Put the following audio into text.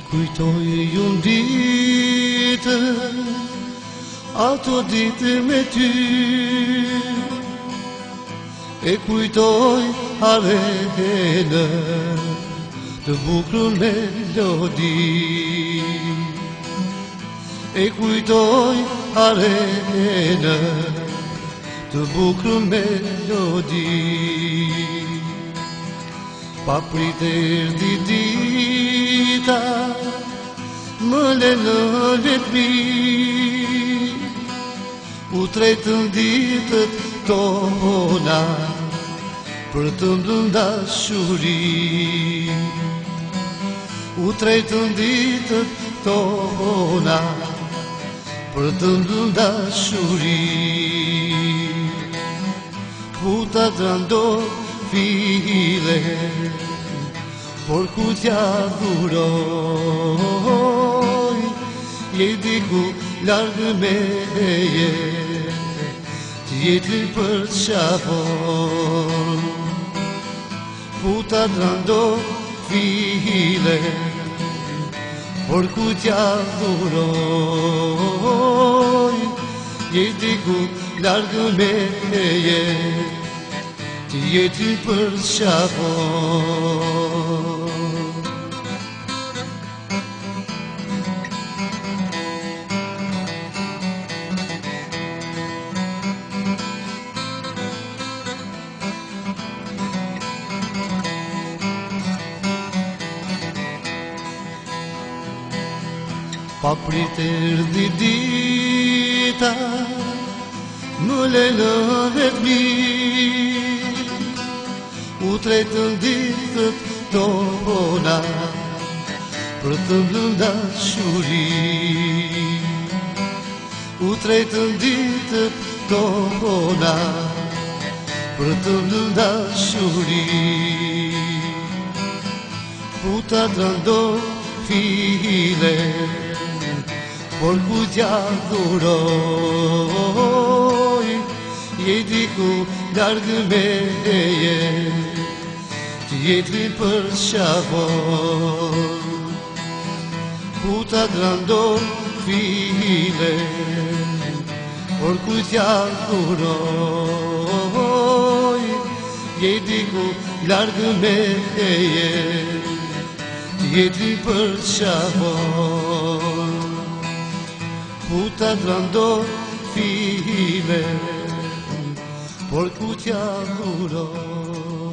Kujtoj unë ditë, ato ditë me ty, e kujtoj arene të bukur melodi, e kujtoj arene të bukur melodi. Pa pritur dita, më lënë letmi, u tretën ditët tona për të ndërë dashuri, u tretën ditët tona për të ndërë dashuri. Puta të ndorë file, por ku t'ja dhuroj, je diku largë meje, t'jetri për qafon. Puta t'rando file, por ku t'ja dhuroj, je diku largë meje, t'jetri për qafon. Pa pritur dita, më lënë vetmi, u tretën ditët tona për të ndërë dashuri, u tretën ditët tona për të ndërë dashuri. Puta t'rando file, por ku t'ja dhuroj, je diku largë meje, t'jetri për qafon. Puta t'rando file, por ku t'ja dhuroj, je diku largë meje, t'jetri për qafon. Puta t'rando file, por ku t'ja dhuroj,